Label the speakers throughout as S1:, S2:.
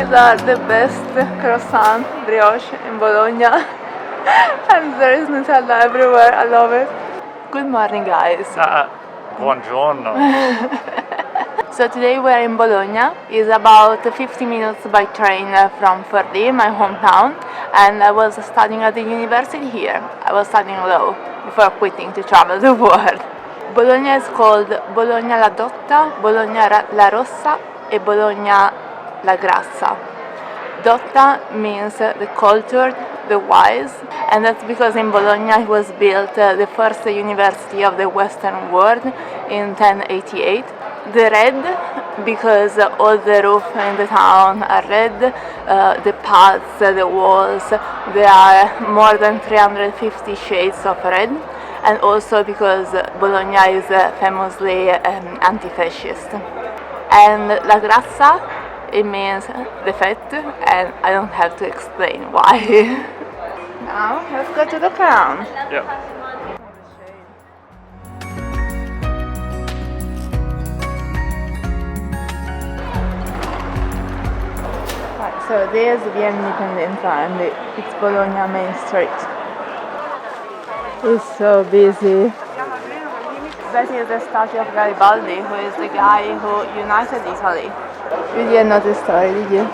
S1: These are the best croissant brioche in Bologna. And there is Nutella everywhere, I love it. Good morning, guys.
S2: Buongiorno.
S1: So today we're in Bologna. It's about 50 minutes by train from Forlì, my hometown, and I was studying at the university here. I was studying law before quitting to travel the world. Bologna is called Bologna la Dotta, Bologna la Rossa e Bologna la Grassa. Dotta means the cultured, the wise, and that's because in Bologna was built the first university of the Western world in 1088. The red, because all the roofs in the town are red, the paths, the walls, there are more than 350 shades of red, and also because Bologna is famously anti-fascist. And La Grassa, it means the fat, and I don't have to explain why. Now, let's go to the crown.
S2: Yeah.
S1: So there's Via Indipendenza and it's Bologna Main Street. It's so busy. That is the statue of Garibaldi, who is the guy who united Italy. You didn't know the story, did you?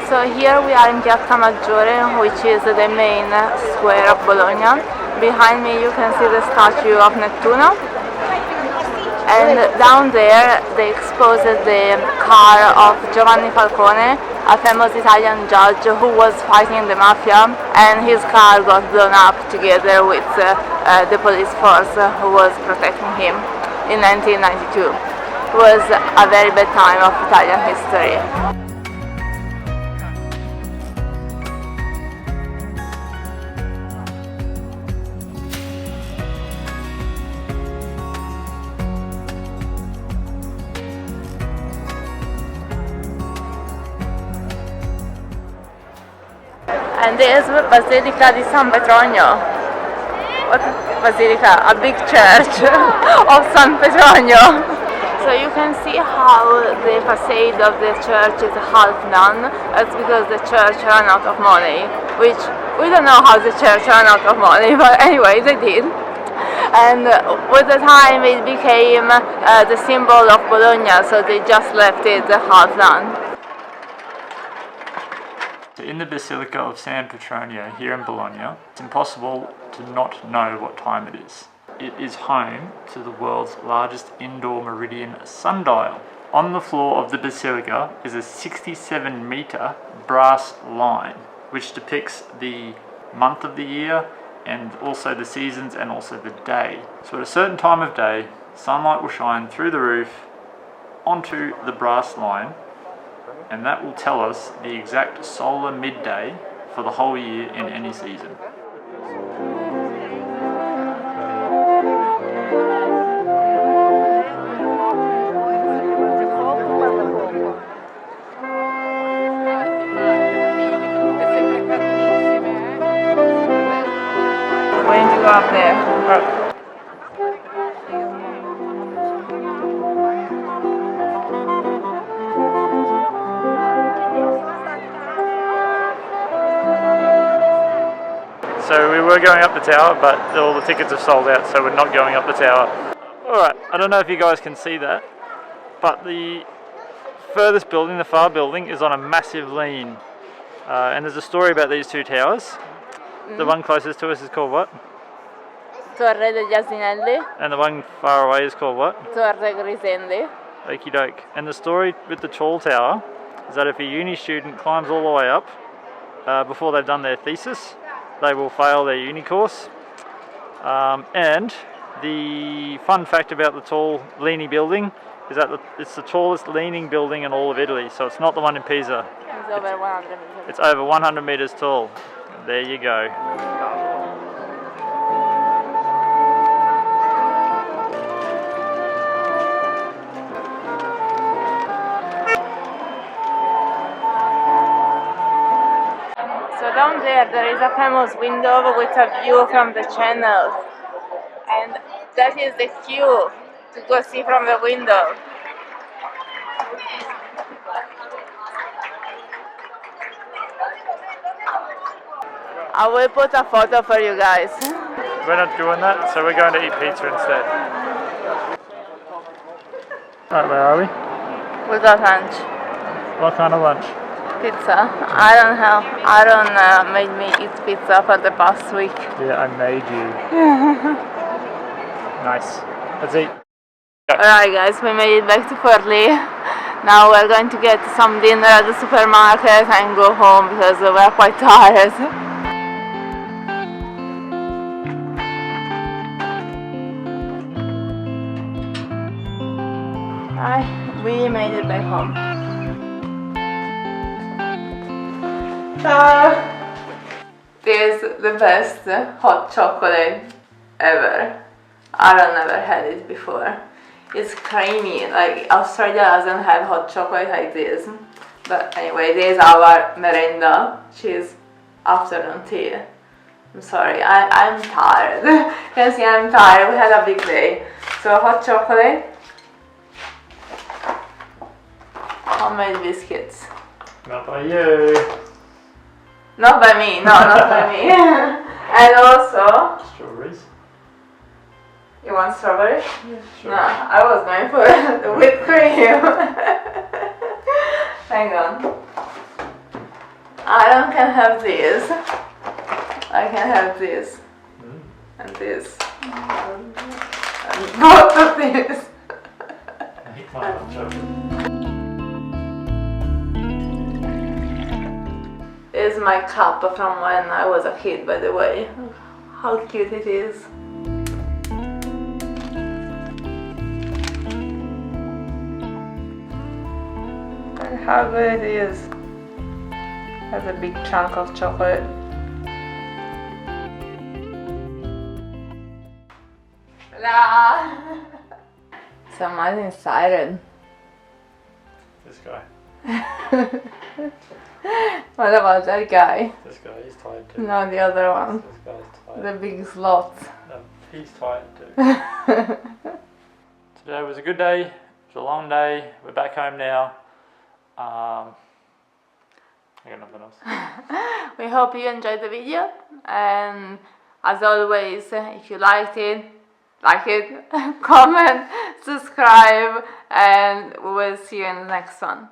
S1: So here we are in Piazza Maggiore, which is the main square of Bologna. Behind me you can see the statue of Nettuno. And down there they exposed the car of Giovanni Falcone, a famous Italian judge who was fighting the mafia, and his car got blown up together with the police force who was protecting him in 1992. It was a very bad time of Italian history. And there's Basilica di San Petronio. What basilica? A big church of San Petronio. So you can see how the facade of the church is half done. That's because the church ran out of money, which we don't know how the church ran out of money, but anyway, they did. And with the time it became the symbol of Bologna, so they just left it half done.
S2: In the Basilica of San Petronio here in Bologna, it's impossible to not know what time it is. It is home to the world's largest indoor meridian sundial. On the floor of the basilica is a 67-meter brass line which depicts the month of the year and also the seasons and also the day. So at a certain time of day, sunlight will shine through the roof onto the brass line, and that will tell us the exact solar midday for the whole year in any season.
S1: We're going to go up there.
S2: So we were going up the tower, but all the tickets are sold out, so we're not going up the tower. Alright, I don't know if you guys can see that, but the furthest building, the far building, is on a massive lean. And there's a story about these two towers. The one closest to us is called what?
S1: Torre degli Asinelli.
S2: And the one far away is called what?
S1: Torre Grisendi.
S2: Okie doke. And the story with the tall tower is that if a uni student climbs all the way up before they've done their thesis, they will fail their uni course. And the fun fact about the tall leaning building is that it's the tallest leaning building in all of Italy, so it's not the one in Pisa.
S1: It's over 100 meters.
S2: It's over 100 meters tall. There you go.
S1: Down there is a famous window with a view from the channel, and that is the queue to go see from the window. I will put a photo for you guys.
S2: We're not doing that, so we're going to eat pizza instead. Right, where are we?
S1: We got lunch.
S2: What kind of lunch?
S1: Pizza. Aaron made me eat pizza for the past week.
S2: Yeah, I made you. Nice. Let's eat.
S1: Alright guys, we made it back to Forlì. Now we're going to get some dinner at the supermarket and go home because we're quite tired. Alright, we made it back home. This is the best hot chocolate ever. Aaron never had it before. It's creamy, like Australia doesn't have hot chocolate like this. But anyway, this is our merenda, which is afternoon tea. I'm sorry, I'm tired. You can see I'm tired, we had a big day. So hot chocolate, homemade biscuits.
S2: Not by you.
S1: Not by me, no, not by me. And also...
S2: Strawberries.
S1: You want strawberry?
S2: Yeah, sure.
S1: No, I was going for the whipped cream. Hang on. Aaron can have this. I can have this. And this. And both of these.
S2: I hate my hot chocolate.
S1: This is my cup from when I was a kid, by the way. How cute it is. And how good it is. Has a big chunk of chocolate. La! So I'm excited.
S2: This guy.
S1: What about that guy?
S2: This guy, he's tired too.
S1: No, the other one.
S2: This guy's tired.
S1: The big sloth.
S2: No, he's tired too. Today was a good day. It was a long day. We're back home now. I got nothing else.
S1: We hope you enjoyed the video, and as always, if you liked it, like it, comment, subscribe, and we will see you in the next one.